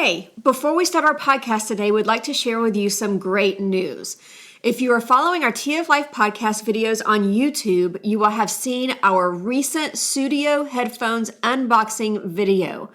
Hey, before we start our podcast today, we'd like to share with you some great news. If you are following our Tea of Life podcast videos on YouTube, you will have seen our recent Studio headphones unboxing video.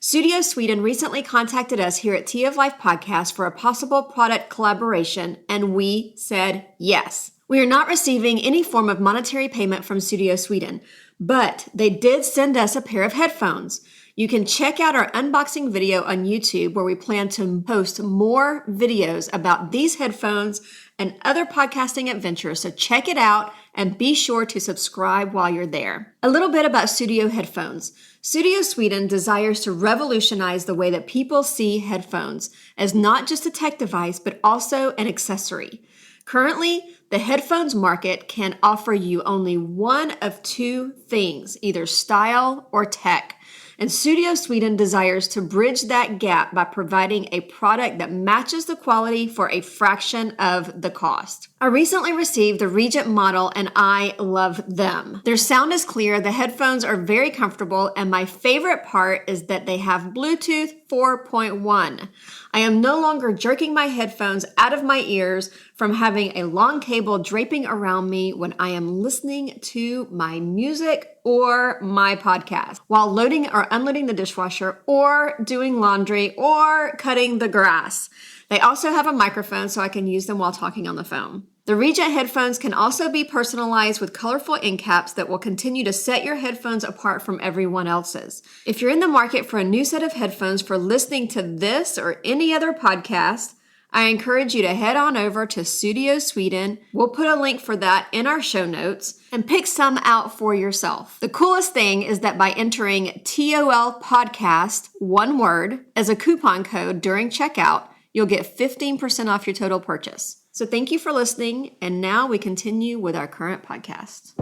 Studio Sweden recently contacted us here at Tea of Life podcast for a possible product collaboration, and we said yes. We are not receiving any form of monetary payment from Studio Sweden, but they did send us a pair of headphones. You can check out our unboxing video on YouTube where we plan to post more videos about these headphones and other podcasting adventures. So check it out and be sure to subscribe while you're there. A little bit about Studio headphones. Studio Sweden desires to revolutionize the way that people see headphones as not just a tech device, but also an accessory. Currently, the headphones market can offer you only one of two things, either style or tech. And Studio Sweden desires to bridge that gap by providing a product that matches the quality for a fraction of the cost. I recently received the Regent model and I love them. Their sound is clear, the headphones are very comfortable, and my favorite part is that they have Bluetooth 4.1. I am no longer jerking my headphones out of my ears from having a long cable draping around me when I am listening to my music or my podcast while loading or unloading the dishwasher or doing laundry or cutting the grass. They also have a microphone so I can use them while talking on the phone. The Regent headphones can also be personalized with colorful end caps that will continue to set your headphones apart from everyone else's. If you're in the market for a new set of headphones for listening to this or any other podcast, I encourage you to head on over to Studio Sweden. We'll put a link for that in our show notes and pick some out for yourself. The coolest thing is that by entering TOL podcast, one word, as a coupon code during checkout, you'll get 15% off your total purchase. So thank you for listening, and now we continue with our current podcast.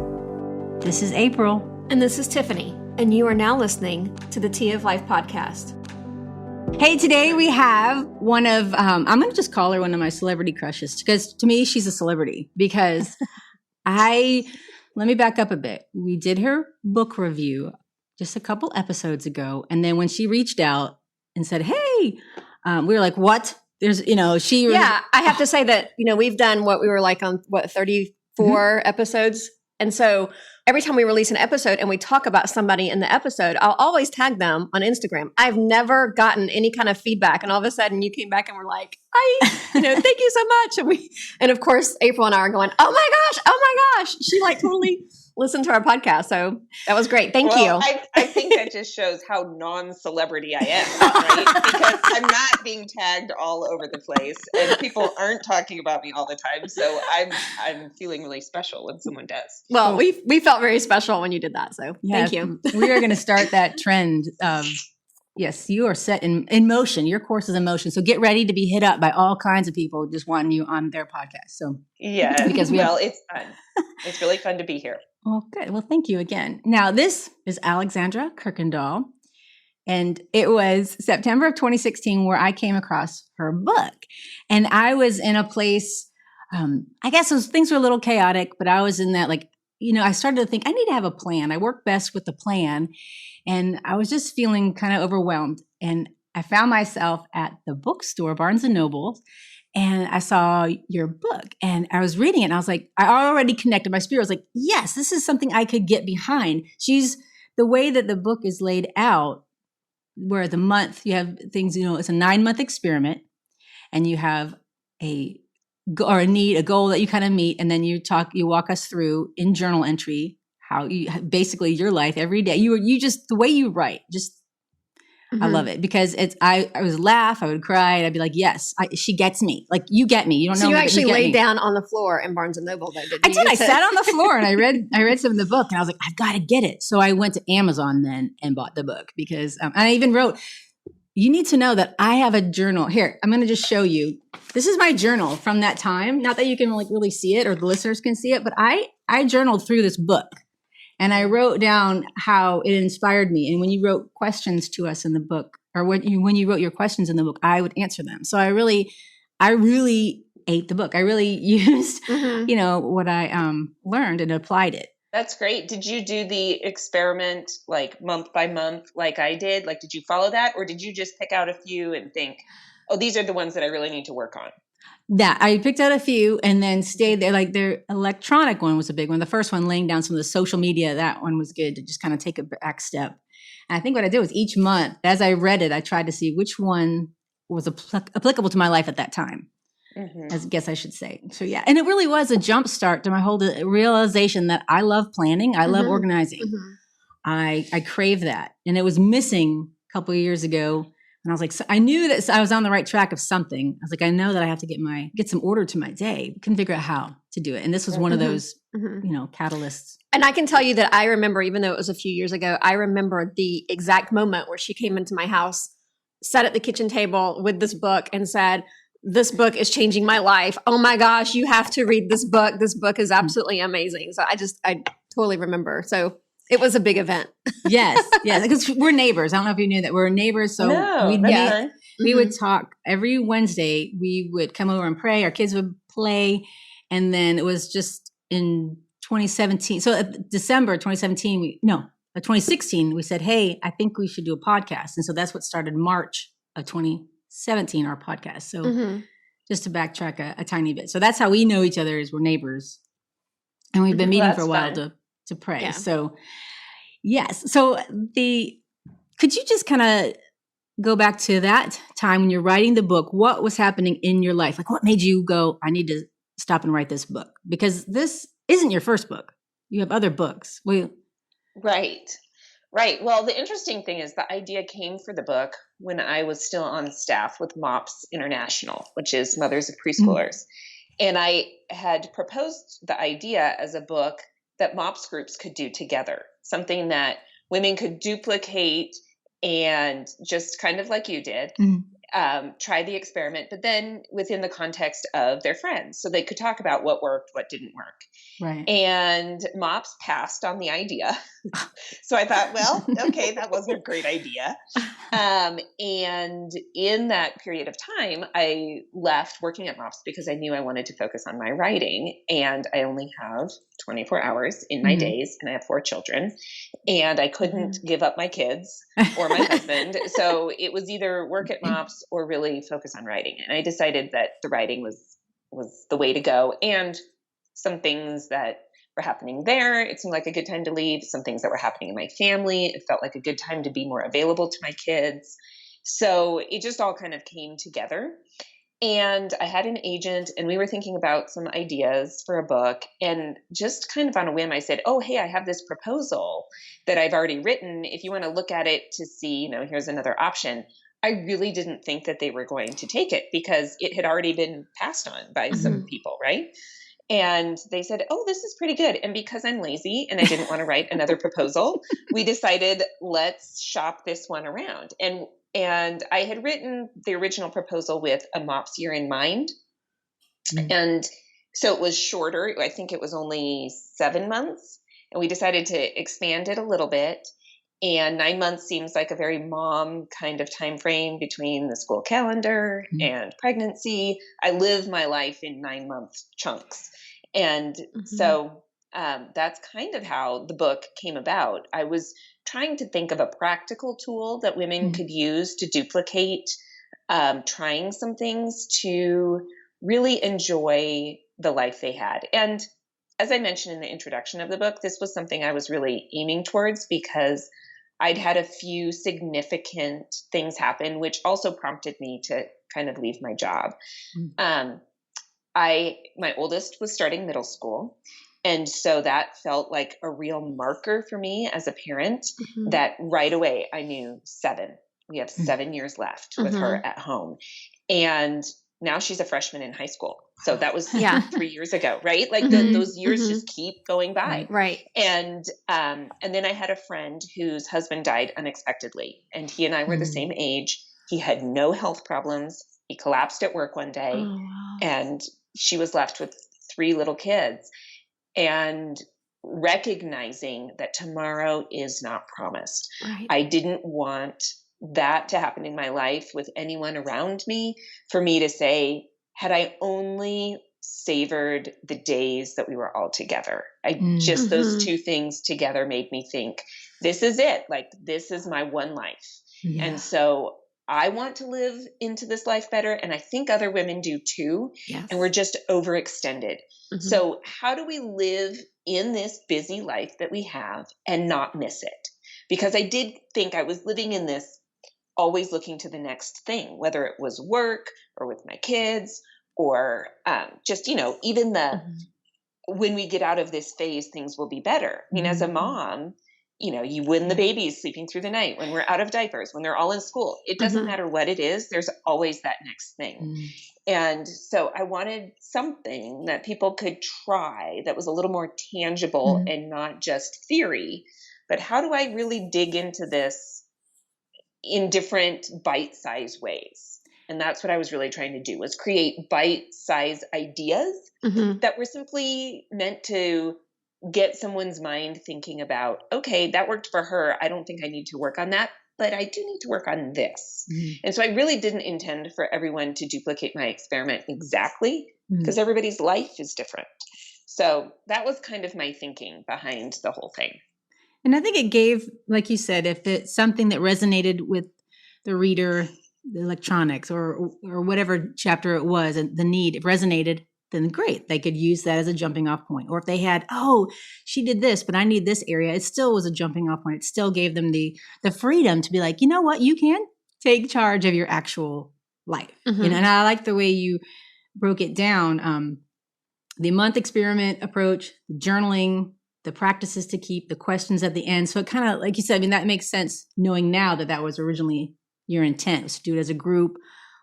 This is April. And this is Tiffany, and you are now listening to the Tea of Life podcast. Hey, today we have one of, I'm going to just call her one of my celebrity crushes, because to me, she's a celebrity, because let me back up a bit. We did her book review just a couple episodes ago, and then when she reached out and said, hey, we were like, what? Yeah, I have to say that, we've done what we were like on 34 episodes. And so every time we release an episode and we talk about somebody in the episode, I'll always tag them on Instagram. I've never gotten any kind of feedback. And all of a sudden you came back and were like, thank you so much. And of course, April and I are going, oh my gosh. She totally listened to our podcast. So that was great. Thank you. I think that just shows how non-celebrity I am, right? Because I'm not being tagged all over the place and people aren't talking about me all the time. So I'm feeling really special when someone does. Well, we felt very special when you did that. So thank you. We are going to start that trend of, yes, you are set in motion. Your course is in motion. So get ready to be hit up by all kinds of people just wanting you on their podcast. So yeah, it's fun. It's really fun to be here. Well, good. Well, thank you again. Now, this is Alexandra Kuykendall, and it was September of 2016 where I came across her book. And I was in a place, I guess things were a little chaotic, but I was in that, I started to think I need to have a plan. I work best with a plan. And I was just feeling kind of overwhelmed. And I found myself at the bookstore, Barnes & Noble, and I saw your book and I was reading it and I was like, I already connected. My spirit was like, yes, this is something I could get behind. The way that the book is laid out, where the month you have things, it's a 9-month experiment and you have a goal that you kind of meet. And then you walk us through in journal entry, how you basically your life every day. You just, the way you write, just, I love it because I would laugh, I would cry, and I'd be like, yes, she gets me. Like, you get me. You don't know. So you actually laid down on the floor in Barnes & Noble, though, didn't you? I did. I sat on the floor and I read some of the book and I was like, I've got to get it. So I went to Amazon then and bought the book because I even wrote, you need to know that I have a journal. Here, I'm going to just show you. This is my journal from that time. Not that you can really see it or the listeners can see it, but I journaled through this book. And I wrote down how it inspired me. And when you wrote questions to us in the book, or when you wrote your questions in the book, I would answer them. So I really ate the book. I really used, what I learned and applied it. That's great. Did you do the experiment like month by month like I did? Like, did you follow that? Or did you just pick out a few and think, oh, these are the ones that I really need to work on? That I picked out a few and then stayed there. Like their electronic one was a big one. The first one, laying down some of the social media, that one was good to just kind of take a back step. And I think what I did was each month, as I read it, I tried to see which one was applicable to my life at that time. I guess I should say. So yeah, and it really was a jump start to my whole realization that I love planning. I love organizing. I crave that. And it was missing a couple of years ago. And I was like, so I knew that I was on the right track of something. I was like, I know that I have to get some order to my day. Couldn't figure out how to do it. And this was one of those, catalysts. And I can tell you that I remember, even though it was a few years ago, I remember the exact moment where she came into my house, sat at the kitchen table with this book and said, this book is changing my life. Oh my gosh, you have to read this book. This book is absolutely amazing. So I totally remember. So it was a big event. Yes, because we're neighbors. I don't know if you knew that we're neighbors. So we would talk every Wednesday. We would come over and pray. Our kids would play. And then it was just in 2017. So December 2017, 2016, we said, hey, I think we should do a podcast. And so that's what started March of 2017, our podcast. So just to backtrack a tiny bit. So that's how we know each other, is we're neighbors. And we've been meeting for a while to pray. Yeah. So yes. So could you just kind of go back to that time when you're writing the book? What was happening in your life? Like what made you go, I need to stop and write this book? Because this isn't your first book. You have other books. Right. Well, the interesting thing is the idea came for the book when I was still on staff with MOPS International, which is Mothers of Preschoolers. And I had proposed the idea as a book that MOPS groups could do together, something that women could duplicate and just kind of like you did, try the experiment, but then within the context of their friends. So they could talk about what worked, what didn't work. Right. And MOPS passed on the idea. So I thought, well, okay, that wasn't a great idea. And in that period of time, I left working at MOPS because I knew I wanted to focus on my writing. And I only have 24 hours in my days, and I have 4 children. And I couldn't give up my kids or my husband. So it was either work at MOPS or really focus on writing. And I decided that the writing was the way to go. And some things that were happening there, it seemed like a good time to leave. Some things that were happening in my family, it felt like a good time to be more available to my kids. So it just all kind of came together. And I had an agent, and we were thinking about some ideas for a book. And just kind of on a whim, I said, oh, hey, I have this proposal that I've already written. If you want to look at it to see, here's another option. I really didn't think that they were going to take it because it had already been passed on by some people, right? And they said, oh, this is pretty good. And because I'm lazy and I didn't want to write another proposal, we decided, let's shop this one around. And I had written the original proposal with a MOPS year in mind. And so it was shorter. I think it was only 7 months. And we decided to expand it a little bit. And 9 months seems like a very mom kind of time frame between the school calendar and pregnancy. I live my life in 9 month chunks. And so that's kind of how the book came about. I was trying to think of a practical tool that women could use to duplicate trying some things to really enjoy the life they had. And as I mentioned in the introduction of the book, this was something I was really aiming towards because I'd had a few significant things happen, which also prompted me to kind of leave my job. My oldest was starting middle school. And so that felt like a real marker for me as a parent that right away I knew 7. We have 7 years left with her at home. And now she's a freshman in high school. So that was 3 years ago, right? Like those years just keep going by. Right. And then I had a friend whose husband died unexpectedly. And he and I were the same age. He had no health problems. He collapsed at work one day and she was left with 3 little kids. And recognizing that tomorrow is not promised. Right. I didn't want that to happen in my life with anyone around me, for me to say, had I only savored the days that we were all together. Just Mm-hmm. those two things together made me think, this is it. Like, this is my one life. Yeah. And so I want to live into this life better. And I think other women do too. Yes. And we're just overextended. Mm-hmm. So how do we live in this busy life that we have and not miss it? Because I did think I was living in this, always looking to the next thing, whether it was work or with my kids or just, even when we get out of this phase, things will be better. I mean, as a mom, you win the babies sleeping through the night, when we're out of diapers, when they're all in school, it doesn't matter what it is. There's always that next thing. And so I wanted something that people could try that was a little more tangible and not just theory, but how do I really dig into this in different bite-sized ways? And that's what I was really trying to do, was create bite-sized ideas that were simply meant to get someone's mind thinking about, okay, that worked for her. I don't think I need to work on that, but I do need to work on this. And so I really didn't intend for everyone to duplicate my experiment exactly, because everybody's life is different. So that was kind of my thinking behind the whole thing. And I think it gave, like you said, if it's something that resonated with the reader, the electronics or whatever chapter it was, and the need, it resonated, then great. They could use that as a jumping off point. Or if they had, oh, she did this, but I need this area, it still was a jumping off point. It still gave them the freedom to be like, you know what, you can take charge of your actual life. And I like the way you broke it down. The month experiment approach, the journaling, the practices to keep, the questions at the end. So it kind of, like you said, I mean, that makes sense knowing now that was originally your intent, was to do it as a group,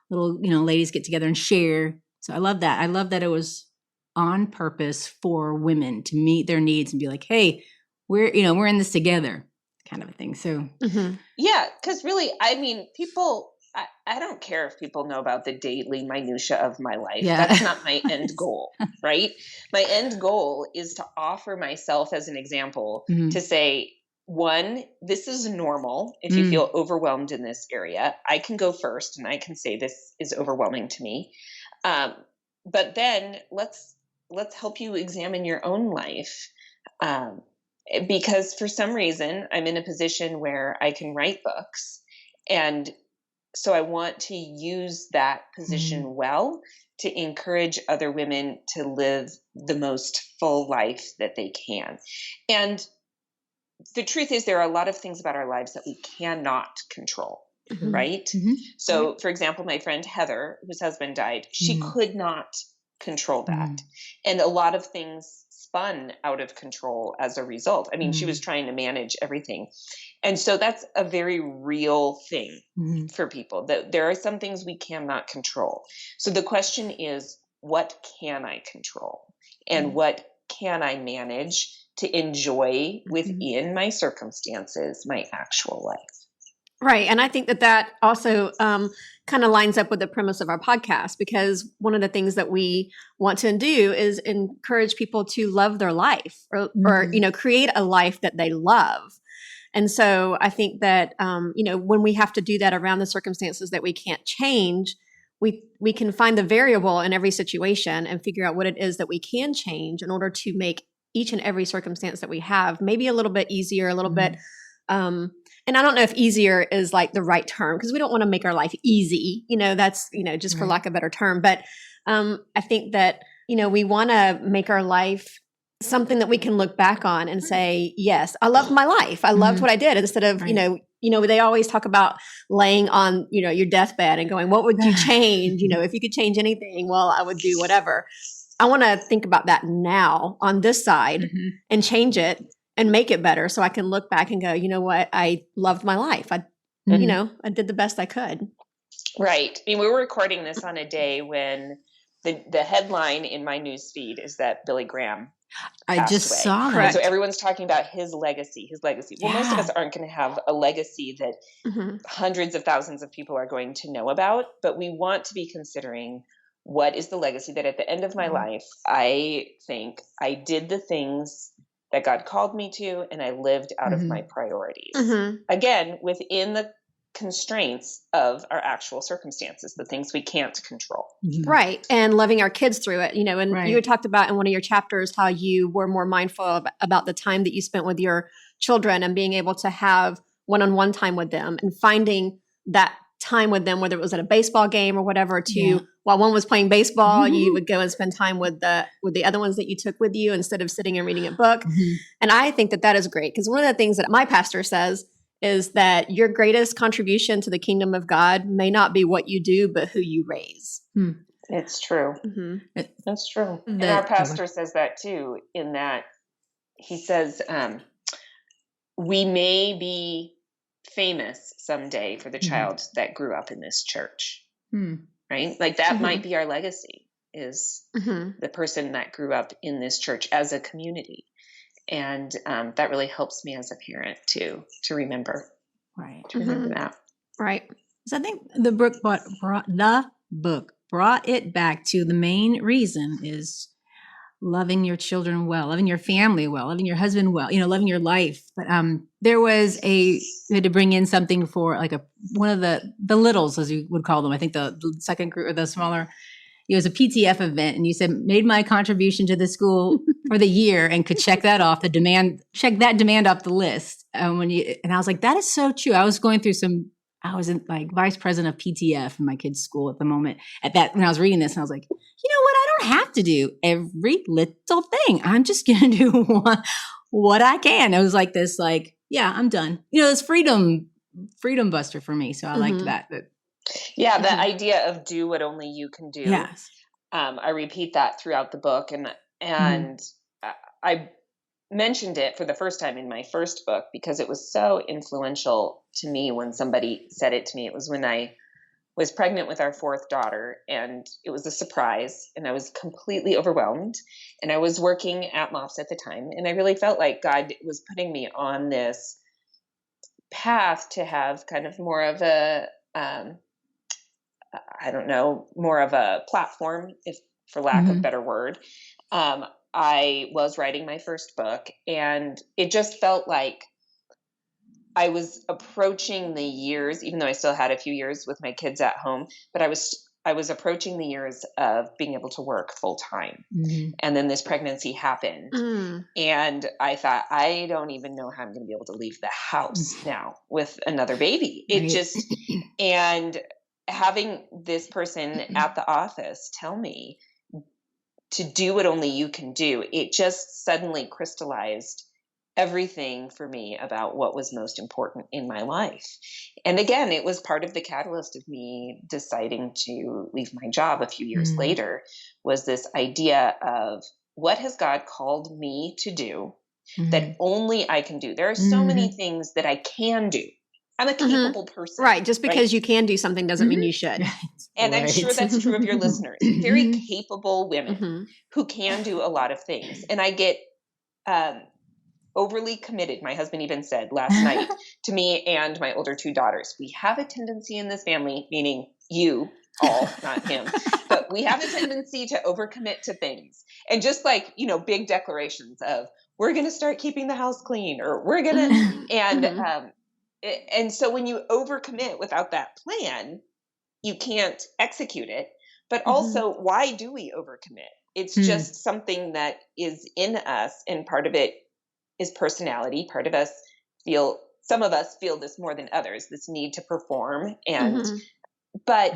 little, ladies get together and share. So I love that. I love that it was on purpose for women to meet their needs and be like, hey, we're in this together, kind of a thing. So yeah, because really, I mean, people, I don't care if people know about the daily minutia of my life. Yeah. That's not my end goal, right? My end goal is to offer myself as an example to say, one, this is normal. If you feel overwhelmed in this area, I can go first and I can say this is overwhelming to me. But then let's help you examine your own life. Because for some reason I'm in a position where I can write books, and so I want to use that position well to encourage other women to live the most full life that they can. And the truth is, there are a lot of things about our lives that we cannot control, right? So, for example, my friend Heather, whose husband died, she could not control that. And a lot of things spun out of control as a result. I mean, she was trying to manage everything. And so that's a very real thing for people, that there are some things we cannot control. So the question is, what can I control? And what can I manage to enjoy within my circumstances, my actual life? Right. And I think that also kind of lines up with the premise of our podcast, because one of the things that we want to do is encourage people to love their life or create a life that they love. And so I think that, when we have to do that around the circumstances that we can't change, we can find the variable in every situation and figure out what it is that we can change in order to make each and every circumstance that we have maybe a little bit easier, a little bit, and I don't know if easier is like the right term, because we don't want to make our life easy, that's, just for lack of a better term. But I think that, we want to make our life something that we can look back on and say, yes, I loved my life. I loved what I did, instead of, they always talk about laying on, your deathbed and going, what would you change? If you could change anything, well, I would do whatever. I want to think about that now on this side and change it and make it better, so I can look back and go, you know what? I loved my life. I did the best I could. Right. I mean, we were recording this on a day when the headline in my news feed is that Billy Graham I just away. saw that. Correct. So everyone's talking about his legacy. Well, most of us aren't going to have a legacy that hundreds of thousands of people are going to know about, but we want to be considering, what is the legacy that at the end of my life, I think I did the things that God called me to, and I lived out of my priorities. Again, within the constraints of our actual circumstances, the things we can't control. Right. And loving our kids through it, and Right. you had talked about in one of your chapters how you were more mindful about the time that you spent with your children and being able to have one-on-one time with them and finding that time with them, whether it was at a baseball game or whatever, while one was playing baseball, you would go and spend time with the other ones that you took with you instead of sitting and reading a book. And I think that is great, because one of the things that my pastor says is that your greatest contribution to the kingdom of God may not be what you do, but who you raise. It's true. That's true. And our pastor says that too, in that he says, we may be famous someday for the child that grew up in this church, right? Like that might be our legacy, is the person that grew up in this church as a community. And that really helps me as a parent to remember, to remember that. Right. So I think the book brought it back to the main reason is loving your children well, loving your family well, loving your husband well, loving your life. But there was we had to bring in something for like one of the littles, as you would call them. I think the second group, or the smaller. It was a PTF event, and you said made my contribution to the school for the year and could check that off check that demand off the list. And I was like, that is so true. I was going through I was in like vice president of PTF in my kid's school at the moment when I was reading this, and I was like, you know what? I don't have to do every little thing. I'm just going to do what I can. It was like this, I'm done. This freedom buster for me. So I liked that. Yeah, the idea of do what only you can do. Yes. I repeat that throughout the book, and I mentioned it for the first time in my first book because it was so influential to me when somebody said it to me. It was when I was pregnant with our fourth daughter, and it was a surprise, and I was completely overwhelmed, and I was working at MOPS at the time, and I really felt like God was putting me on this path to have kind of more of a more of a platform, if for lack of a better word. I was writing my first book, and it just felt like I was approaching the years, even though I still had a few years with my kids at home, but I was approaching the years of being able to work full time. And then this pregnancy happened. And I thought, I don't even know how I'm going to be able to leave the house now with another baby. And having this person at the office tell me to do what only you can do, it just suddenly crystallized everything for me about what was most important in my life. And again, it was part of the catalyst of me deciding to leave my job a few years later, was this idea of what has God called me to do that only I can do. There are so many things that I can do. I'm a capable person. Right. Just because you can do something doesn't mean you should. And I'm sure that's true of your listeners. Very capable women who can do a lot of things. And I get overly committed. My husband even said last night to me and my older two daughters, we have a tendency in this family, meaning you all, not him, but we have a tendency to overcommit to things. And just like, big declarations of, we're going to start keeping the house clean, or we're going to, and so when you overcommit without that plan, you can't execute it. But also, why do we overcommit? It's just something that is in us, and part of it is personality. Part of us some of us feel this more than others, this need to perform. But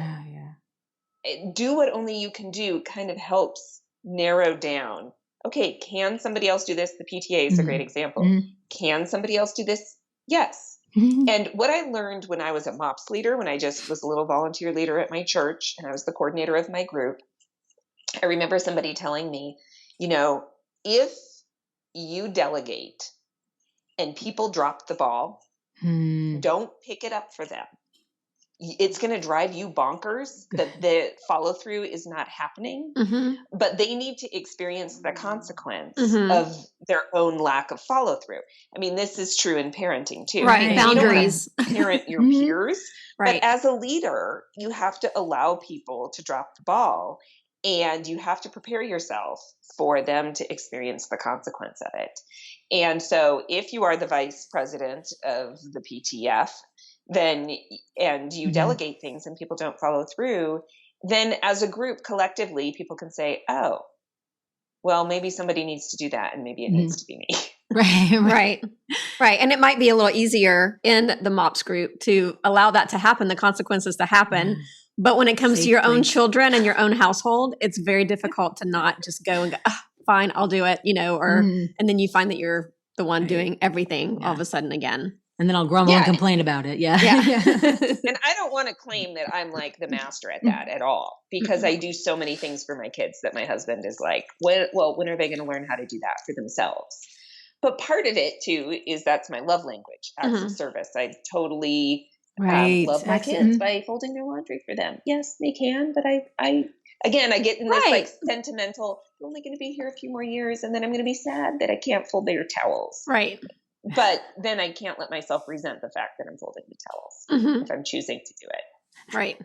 do what only you can do kind of helps narrow down. Okay, can somebody else do this? The PTA is a great example. Can somebody else do this? Yes. And what I learned when I was a MOPS leader, when I just was a little volunteer leader at my church, and I was the coordinator of my group, I remember somebody telling me, if you delegate and people drop the ball, don't pick it up for them. It's going to drive you bonkers that the follow through is not happening, but they need to experience the consequence of their own lack of follow through. I mean, this is true in parenting too. Right. Boundaries. You don't want to parent your peers, but as a leader, you have to allow people to drop the ball, and you have to prepare yourself for them to experience the consequence of it. And so if you are the vice president of the PTF, then, and you delegate things and people don't follow through, then as a group collectively, people can say, oh, well, maybe somebody needs to do that and maybe it needs to be me. Right. And it might be a little easier in the MOPS group to allow that to happen, the consequences to happen. But when it comes to your own children and your own household, it's very difficult to not just go and go, fine, I'll do it, or, and then you find that you're the one doing everything all of a sudden again. And then I'll grumble and complain about it. Yeah. And I don't want to claim that I'm like the master at that at all, because I do so many things for my kids that my husband is like, when are they going to learn how to do that for themselves? But part of it too is that's my love language, acts of service. I totally love my kids by folding their laundry for them. Yes, they can, but I get in this like sentimental, I'm only going to be here a few more years and then I'm going to be sad that I can't fold their towels. Right. But then I can't let myself resent the fact that I'm folding the towels if I'm choosing to do it. Right.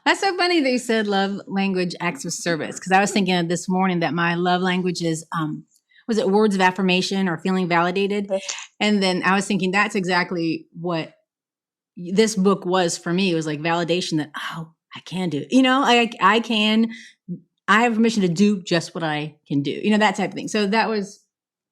That's so funny that you said love language, acts of service. Because I was thinking of this morning that my love language is, was it words of affirmation or feeling validated? And then I was thinking that's exactly what this book was for me. It was like validation that, I can do it. I have permission to do just what I can do, that type of thing.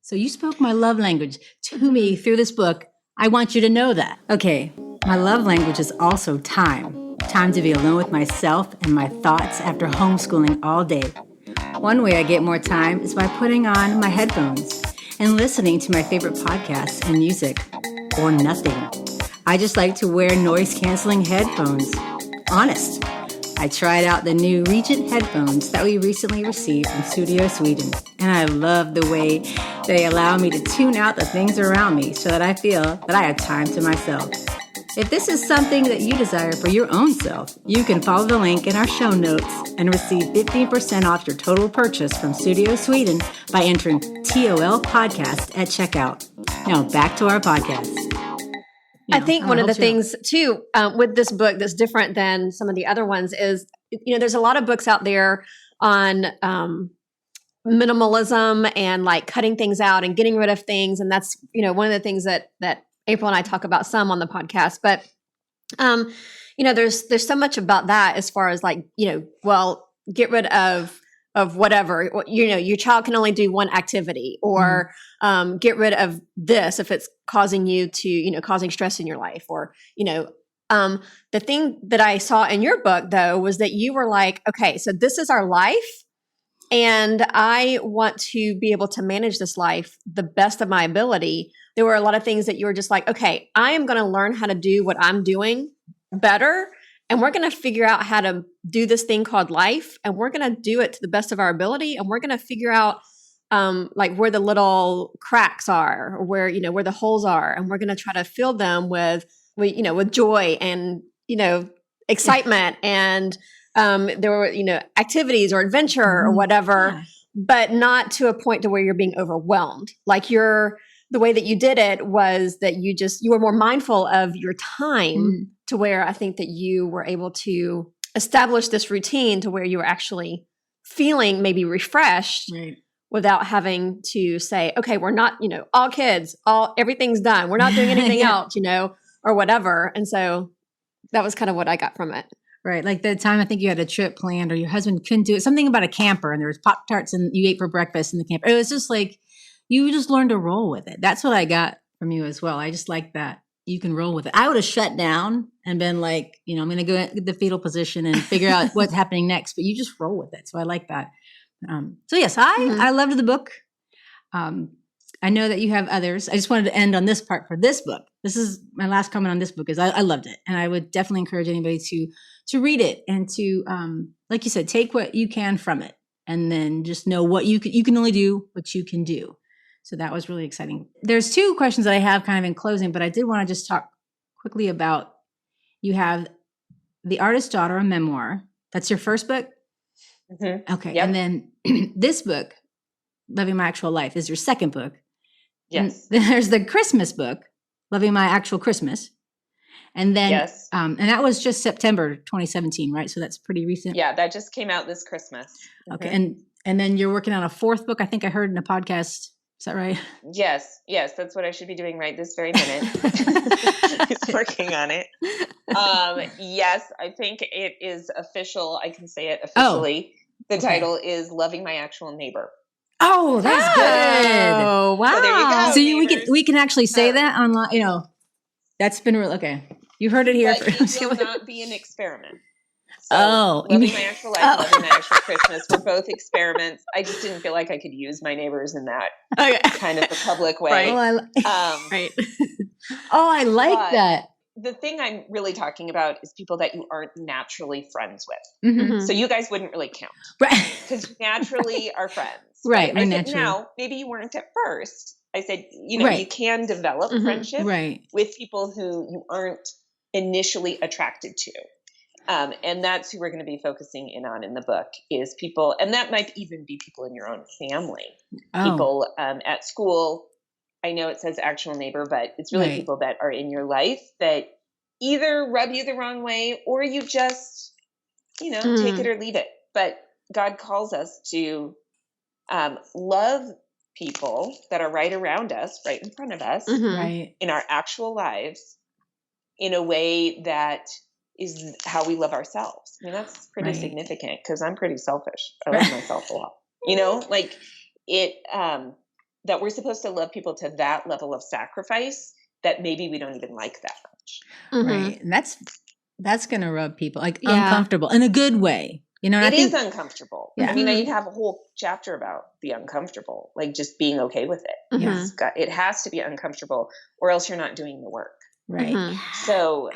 So you spoke my love language to me through this book. I want you to know that. Okay, my love language is also time. Time to be alone with myself and my thoughts after homeschooling all day. One way I get more time is by putting on my headphones and listening to my favorite podcasts and music, or nothing. I just like to wear noise-canceling headphones. Honest. I tried out the new Regent headphones that we recently received from Studio Sweden, and I love the way they allow me to tune out the things around me so that I feel that I have time to myself. If this is something that you desire for your own self, you can follow the link in our show notes and receive 15% off your total purchase from Studio Sweden by entering TOL Podcast at checkout. Now back to our podcast. I think one of the things too, with this book that's different than some of the other ones is, there's a lot of books out there on minimalism and like cutting things out and getting rid of things. And that's, one of the things that April and I talk about some on the podcast, but, there's so much about that as far as like, get rid of whatever, your child can only do one activity, or get rid of this if it's causing you to, causing stress in your life, or, the thing that I saw in your book though, was that you were like, okay, so this is our life and I want to be able to manage this life the best of my ability. There were a lot of things that you were just like, okay, I am going to learn how to do what I'm doing better. And we're going to figure out how to do this thing called life. And we're going to do it to the best of our ability. And we're going to figure out like where the little cracks are, or where, where the holes are. And we're going to try to fill them with joy and, excitement. And there were, activities or adventure or whatever, but not to a point to where you're being overwhelmed. Like the way that you did it was that you were more mindful of your time to where I think that you were able to establish this routine to where you were actually feeling maybe refreshed without having to say, okay, we're not, all kids, everything's done. We're not doing anything else, or whatever. And so that was kind of what I got from it. Right. Like the time I think you had a trip planned or your husband couldn't do it, something about a camper and there was Pop-Tarts and you ate for breakfast in the camper. It was just like, you just learned to roll with it. That's what I got from you as well. I just like that you can roll with it. I would have shut down and been like, I'm going to go into the fetal position and figure out what's happening next, but you just roll with it. So I like that. So yes, I loved the book. I know that you have others. I just wanted to end on this part for this book. This is my last comment on this book is I loved it. And I would definitely encourage anybody to read it and to, like you said, take what you can from it and then just know what you can only do what you can do. So that was really exciting. There's two questions that I have kind of in closing, but I did want to just talk quickly about, you have The Artist's Daughter, a memoir. That's your first book? Mm-hmm. Okay. Yep. And then this book, Loving My Actual Life, is your second book. Yes. And there's the Christmas book, Loving My Actual Christmas. And then, yes. And that was just September 2017, right? So that's pretty recent. Yeah, that just came out this Christmas. Okay. And then you're working on a fourth book. I think I heard in a podcast Is that right? Yes, that's what I should be doing right this very minute. He's working on it. Yes, I think it is official. I can say it officially. The title is Loving My Actual Neighbor. Oh, that's good. Oh, wow. So there you go. So we can actually say that online. That's been real. Okay, you heard it here. But it will not be an experiment. So, you Loving My Actual Life, Loving My Actual Christmas were both experiments. I just didn't feel like I could use my neighbors in that kind of a public way. Right. Right. Oh, I like that. The thing I'm really talking about is people that you aren't naturally friends with. Mm-hmm. So you guys wouldn't really count. Right. Because you naturally are friends. Right. I said, now, maybe you weren't at first. I said, you can develop friendship with people who you aren't initially attracted to. And that's who we're going to be focusing in on in the book is people, and that might even be people in your own family, people at school. I know it says actual neighbor, but it's really people that are in your life that either rub you the wrong way or you just, take it or leave it. But God calls us to love people that are right around us, right in front of us, in our actual lives, in a way that is how we love ourselves. I mean, that's pretty significant because I'm pretty selfish. I love myself a lot. That we're supposed to love people to that level of sacrifice that maybe we don't even like that much. Right. And that's going to rub people uncomfortable in a good way. And it is uncomfortable. Yeah. I mean, you have a whole chapter about the uncomfortable, like just being okay with it. Yes. It has to be uncomfortable or else you're not doing the work. Right. So,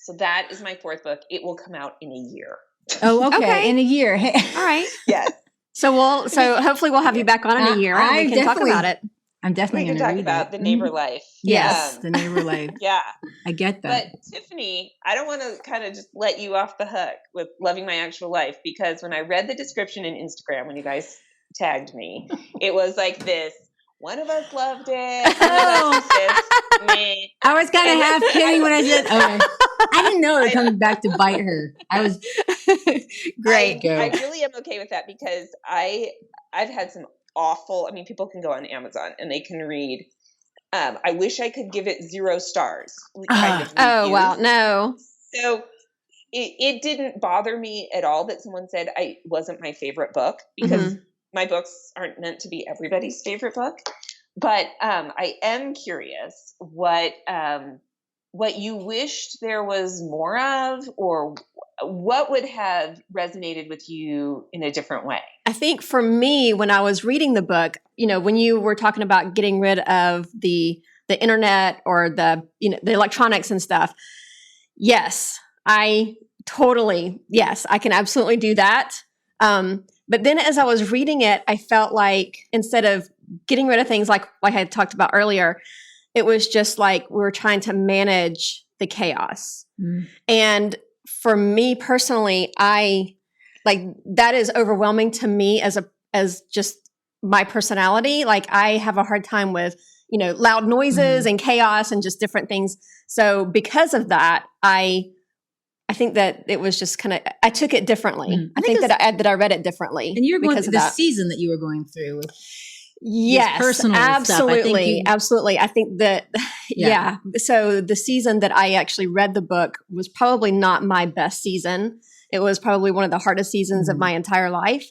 so that is my fourth book. It will come out in a year. Oh, okay. In a year. All right. Yes. So hopefully we'll have you back on in a year and we can talk about it. I'm definitely going to talk about the neighbor life. Yes, the neighbor life. Yeah. I get that. But Tiffany, I don't want to kind of just let you off the hook with Loving My Actual Life, because when I read the description in Instagram, when you guys tagged me, it was like this. One of us loved it. One of us just me. I was kind of half kidding when I said, okay. I didn't know it was coming back to bite her. I was great. I really am okay with that because I've had some awful, people can go on Amazon and they can read, I wish I could give it 0 stars. Wow. No. So it didn't bother me at all that someone said it wasn't my favorite book, because my books aren't meant to be everybody's favorite book. But I am curious what you wished there was more of, or what would have resonated with you in a different way? I think for me, when I was reading the book, when you were talking about getting rid of the internet or the electronics and stuff, yes, I can absolutely do that. But then as I was reading it, I felt like instead of getting rid of things like I had talked about earlier, it was just like we were trying to manage the chaos. And for me personally, that is overwhelming to me as just my personality. Like I have a hard time with, loud noises and chaos and just different things. So because of that, I think that it was just kind of, I took it differently. I think that I read it differently. And you're going through the season that you were going through with personal absolutely. Stuff. Absolutely. I think that, So the season that I actually read the book was probably not my best season. It was probably one of the hardest seasons of my entire life.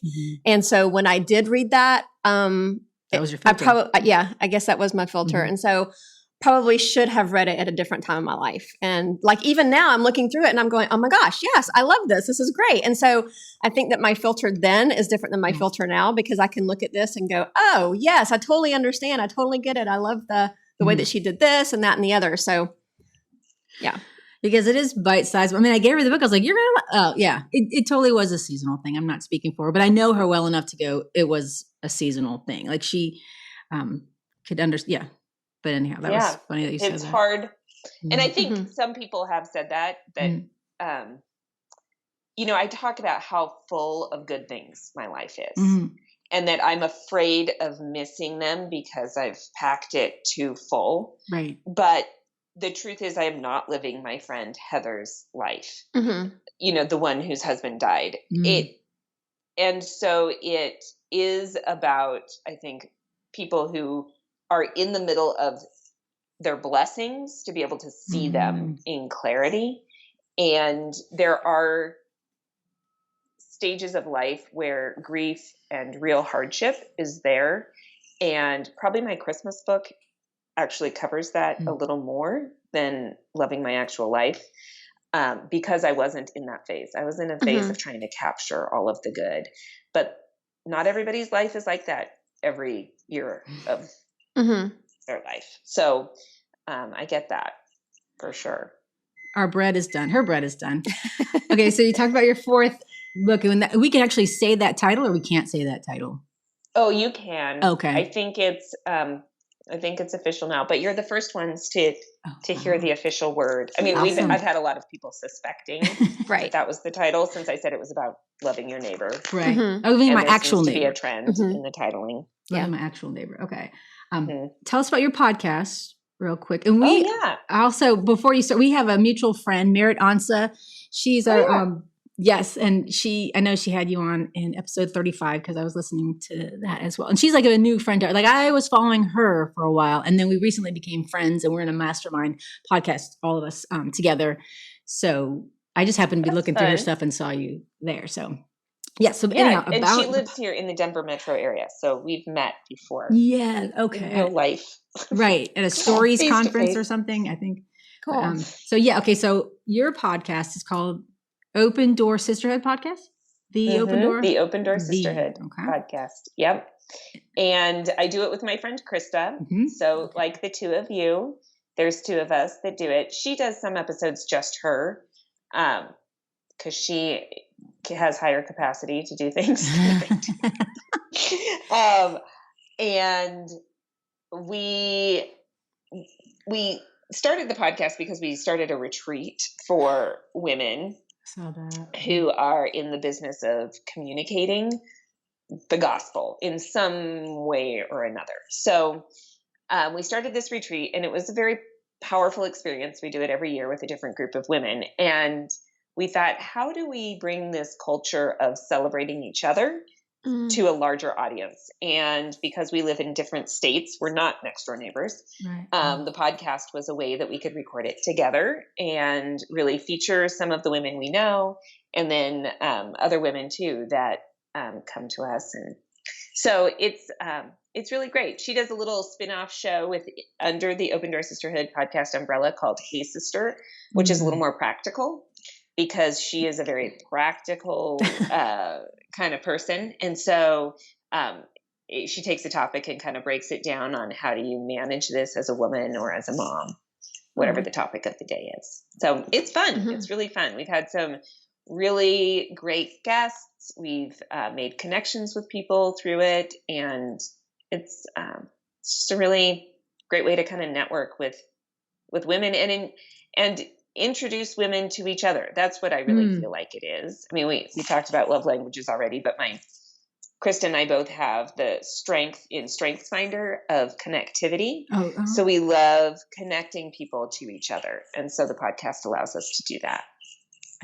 And so when I did read that was your filter. I guess that was my filter. And so probably should have read it at a different time in my life. And like, even now I'm looking through it and I'm going, oh my gosh, yes, I love this. This is great. And so I think that my filter then is different than my filter now, because I can look at this and go, oh yes, I totally understand. I totally get it. I love the way that she did this and that and the other. So yeah. Because it is bite-sized. I gave her the book. I was like, you're going to, it totally was a seasonal thing. I'm not speaking for her, but I know her well enough to go, it was a seasonal thing. Like she could understand. Yeah. But anyhow, that was funny that you said that. It's hard. And I think some people have said that I talk about how full of good things my life is, and that I'm afraid of missing them because I've packed it too full. Right. But the truth is I am not living my friend Heather's life, the one whose husband died. And so it is about, I think, people who are in the middle of their blessings to be able to see them in clarity. And there are stages of life where grief and real hardship is there. And probably my Christmas book actually covers that a little more than Loving My Actual Life, because I wasn't in that phase. I was in a phase of trying to capture all of the good. But not everybody's life is like that every year of their life. So I get that for sure. Our bread is done. Her bread is done. Okay, so you talked about your fourth book. And we can actually say that title, or we can't say that title? Oh, you can. Okay. I think it's official now, but you're the first ones to hear the official word. I mean, Awesome. I've had a lot of people suspecting that was the title, since I said it was about loving your neighbor. Right. Loving my actual neighbor. To be a trend in the titling. Loving my actual neighbor. Okay. Tell us about your podcast real quick. And we also, before you start, we have a mutual friend, Merritt Ansa. She's yes. And I know she had you on in episode 35, because I was listening to that as well. And she's like a new friend to her. Like, I was following her for a while, and then we recently became friends, and we're in a mastermind podcast, all of us together. So I just happened to be looking through her stuff and saw you there. So anyhow, and she lives here in the Denver metro area. So we've met before. Yeah. Okay. In real life. Right. At a stories conference or something, I think. Cool. Okay. So your podcast is called Open Door Sisterhood Podcast? The Open Door Sisterhood podcast. Yep. And I do it with my friend Krista. So like the two of you, there's two of us that do it. She does some episodes just her, because she has higher capacity to do things. And we started the podcast because we started a retreat for women who are in the business of communicating the gospel in some way or another. So we started this retreat, and it was a very powerful experience. We do it every year with a different group of women. And we thought, how do we bring this culture of celebrating each other to a larger audience? And because we live in different states, we're not next door neighbors. Right. The podcast was a way that we could record it together and really feature some of the women we know, and then other women too that come to us. And so it's really great. She does a little spin-off show under the Open Door Sisterhood podcast umbrella called Hey Sister, which is a little more practical, because she is a very practical kind of person. And so she takes a topic and kind of breaks it down on how do you manage this as a woman or as a mom, whatever the topic of the day is. So it's fun. It's really fun. We've had some really great guests. We've made connections with people through it. And it's just a really great way to kind of network with women and introduce women to each other. That's what I really feel like it is. I mean, we talked about love languages already, but Krista and I both have the strength in StrengthsFinder of connectivity. So we love connecting people to each other. And so the podcast allows us to do that.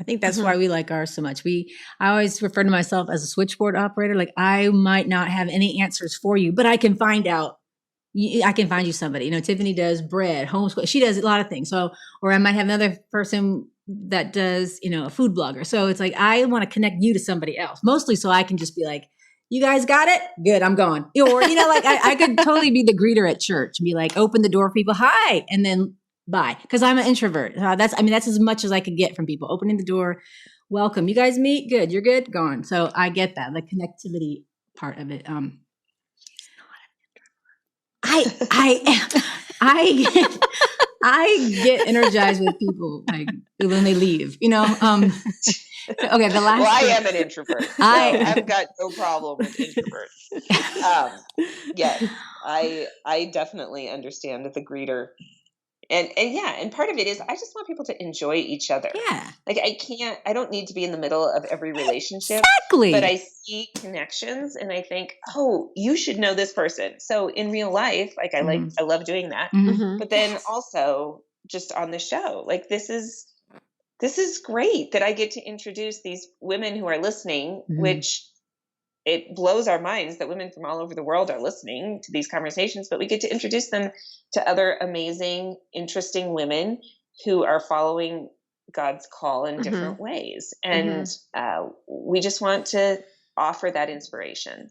I think that's why we like ours so much. I always refer to myself as a switchboard operator. Like, I might not have any answers for you, but I can find out. I can find you somebody. Tiffany does bread, homeschool. She does a lot of things. So, or I might have another person that does, a food blogger. So it's like, I want to connect you to somebody else, mostly so I can just be like, you guys got it? Good, I'm gone. Or, like I could totally be the greeter at church and be like, open the door for people, hi, and then bye. Because I'm an introvert. That's as much as I could get from people. Opening the door, welcome. You guys meet? Good. You're good? Gone. So I get that, the connectivity part of it. I get energized with people like when they leave, Okay, the last. Well, I am an introvert. So I've got no problem with introverts. Yes, I definitely understand the greeter. And part of it is I just want people to enjoy each other. Yeah. Like I don't need to be in the middle of every relationship. Exactly. But I see connections and I think, oh, you should know this person. So in real life, I love doing that. But then also just on the show, like this is great that I get to introduce these women who are listening, which it blows our minds that women from all over the world are listening to these conversations, but we get to introduce them to other amazing, interesting women who are following God's call in different ways. And we just want to offer that inspiration.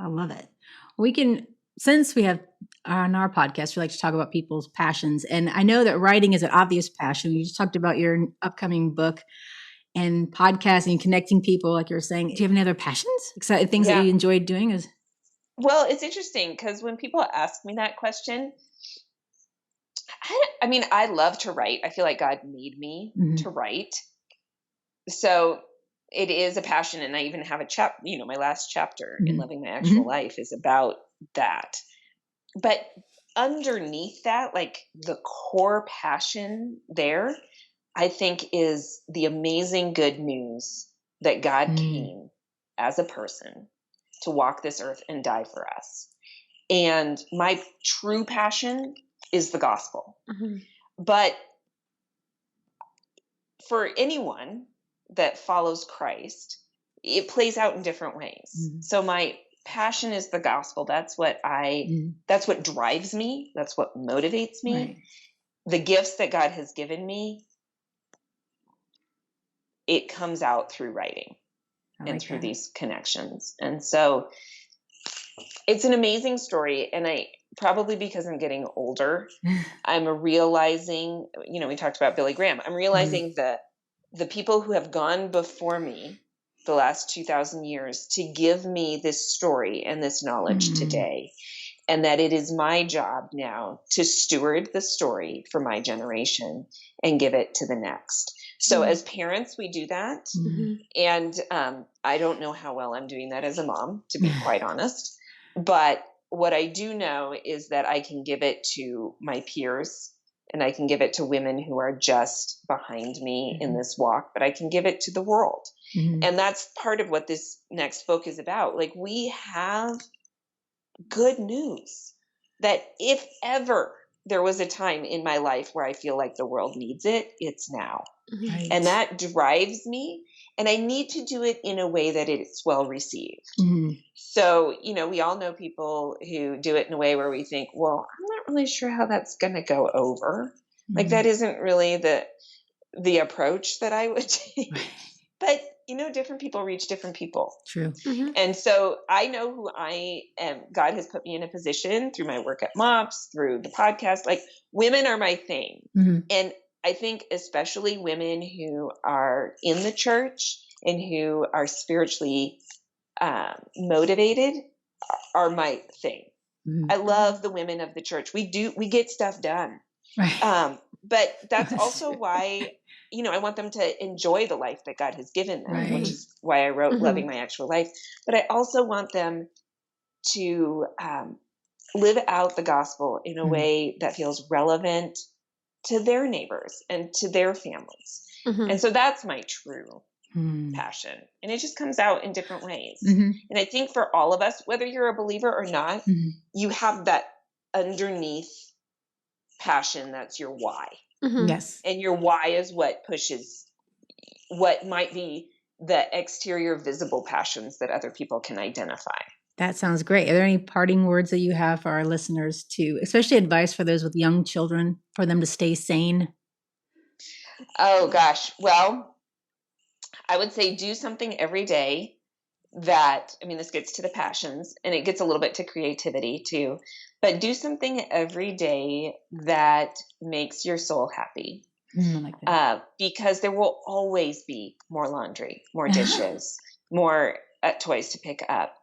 I love it. We can, since we have on our podcast, we like to talk about people's passions. And I know that writing is an obvious passion. You just talked about your upcoming book and podcasting, connecting people, like you were saying. Do you have any other passions? Exciting things that you enjoyed doing? Well, it's interesting because when people ask me that question, I mean, I love to write. I feel like God made me to write. So it is a passion. And I even have a my last chapter in Loving My Actual Life is about that. But underneath that, like the core passion there, I think is the amazing good news that God came as a person to walk this earth and die for us. And my true passion is the gospel. But for anyone that follows Christ, it plays out in different ways. So my passion is the gospel. That's what that's what drives me. That's what motivates me. Right. The gifts that God has given me, it comes out through writing and through these connections. And so it's an amazing story. And probably because I'm getting older, I'm realizing, we talked about Billy Graham. I'm realizing that the people who have gone before me the last 2,000 years to give me this story and this knowledge today, and that it is my job now to steward the story for my generation and give it to the next. So as parents, we do that. And I don't know how well I'm doing that as a mom, to be quite honest. But what I do know is that I can give it to my peers, and I can give it to women who are just behind me in this walk, but I can give it to the world. And that's part of what this next book is about. Like, we have good news that if ever there was a time in my life where I feel like the world needs it, it's now. Right. And that drives me. And I need to do it in a way that it's well received. So, we all know people who do it in a way where we think, well, I'm not really sure how that's going to go over. Like, that isn't really the approach that I would take. But, different people reach different people. True. And so I know who I am. God has put me in a position through my work at MOPS, through the podcast. Like, women are my thing. And I think especially women who are in the church and who are spiritually motivated are my thing. I love the women of the church. We get stuff done. Right. But that's also why, I want them to enjoy the life that God has given them, which is why I wrote Loving My Actual Life. But I also want them to live out the gospel in a way that feels relevant to their neighbors and to their families. And so that's my true passion. And it just comes out in different ways. And I think for all of us, whether you're a believer or not, you have that underneath passion that's your why. Yes. And your why is what pushes what might be the exterior visible passions that other people can identify. That sounds great. Are there any parting words that you have for our listeners to, especially advice for those with young children, for them to stay sane? Oh gosh. Well, I would say do something every day this gets to the passions, and it gets a little bit to creativity too, but do something every day that makes your soul happy. I like that. Because there will always be more laundry, more dishes, more toys to pick up.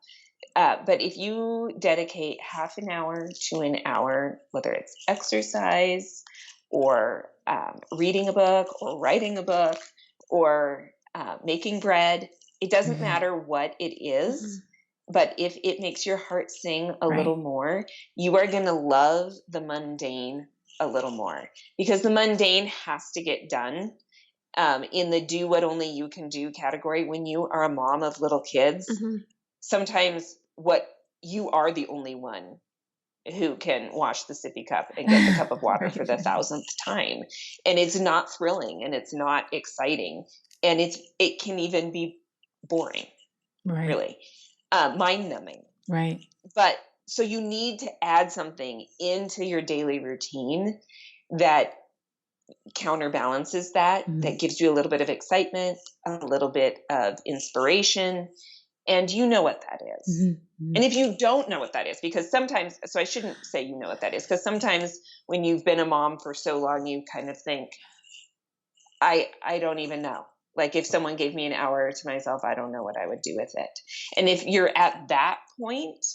But if you dedicate half an hour to an hour, whether it's exercise or reading a book or writing a book or making bread, it doesn't matter what it is, but if it makes your heart sing a little more, you are going to love the mundane a little more, because the mundane has to get done in the do what only you can do category. When you are a mom of little kids, sometimes you are the only one who can wash the sippy cup and get the cup of water for the 1,000th time. And it's not thrilling, and it's not exciting, and it can even be boring, really. mind-numbing. Right. But so you need to add something into your daily routine that counterbalances that, that gives you a little bit of excitement, a little bit of inspiration, and you know what that is. Mm-hmm. And if you don't know what that is, because sometimes, so I shouldn't say you know what that is, because sometimes when you've been a mom for so long, you kind of think, I don't even know. Like if someone gave me an hour to myself, I don't know what I would do with it. And if you're at that point,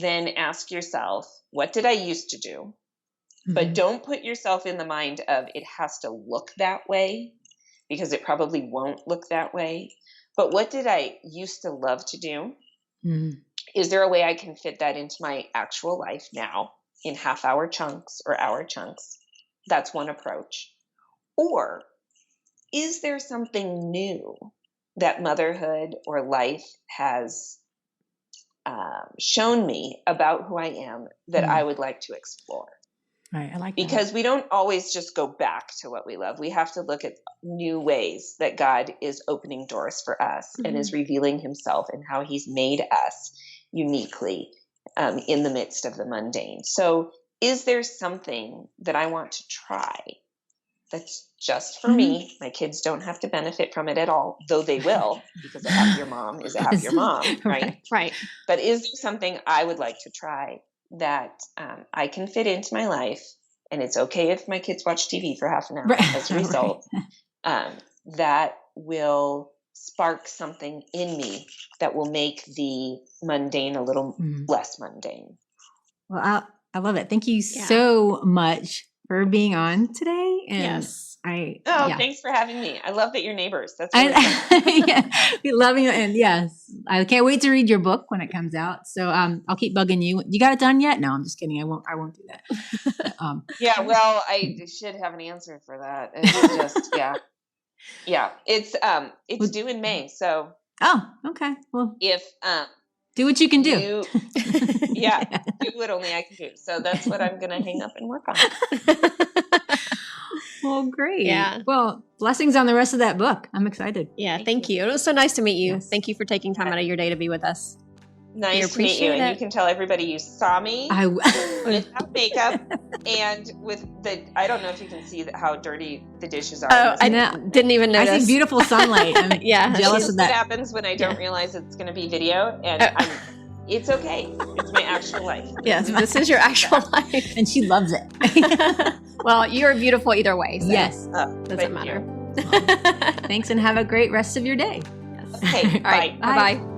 then ask yourself, what did I used to do? But don't put yourself in the mind of it has to look that way, because it probably won't look that way. But what did I used to love to do? Is there a way I can fit that into my actual life now in half-hour chunks or hour chunks? That's one approach. Or is there something new that motherhood or life has shown me about who I am that I would like to explore? Right. I like that. Because we don't always just go back to what we love. We have to look at new ways that God is opening doors for us and is revealing himself and how he's made us uniquely in the midst of the mundane. So is there something that I want to try that's just for me? My kids don't have to benefit from it at all, though they will, because a happier mom is a happier mom, right? Right. But is there something I would like to try that I can fit into my life, and it's okay if my kids watch TV for half an hour as a result, that will spark something in me that will make the mundane a little less mundane. Well, I love it. Thank you so much for being on today. And Yes. Thanks for having me. I love that you're neighbors. That's really fun. We love you. And yes, I can't wait to read your book when it comes out. So I'll keep bugging you. You got it done yet? No, I'm just kidding. I won't do that. Yeah, well, I should have an answer for that. It's just, yeah. It's due in May. So. Oh, okay. Well, if do what you can do. Do what only I can do. So that's what I'm going to hang up and work on. Well, great. Yeah. Well, blessings on the rest of that book. I'm excited. Yeah. Thank you. It was so nice to meet you. Yes. Thank you for taking time out of your day to be with us. Nice to meet you. And you can tell everybody you saw me without makeup and with I don't know if you can see how dirty the dishes are. Oh, I didn't even notice. I see beautiful sunlight. I'm jealous of that. What happens when I don't realize it's going to be video, and it's okay. It's my actual life. Yes, this is your actual life. And she loves it. Well, you're beautiful either way. So yes. Doesn't matter. Thanks, and have a great rest of your day. Okay, bye. Bye-bye.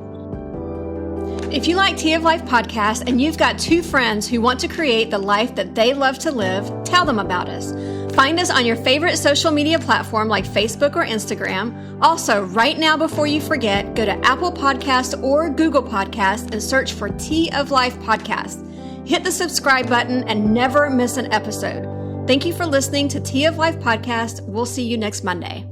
If you like Tea of Life podcast and you've got two friends who want to create the life that they love to live, tell them about us. Find us on your favorite social media platform like Facebook or Instagram. Also, right now before you forget, go to Apple Podcasts or Google Podcasts and search for Tea of Life podcast. Hit the subscribe button and never miss an episode. Thank you for listening to Tea of Life podcast. We'll see you next Monday.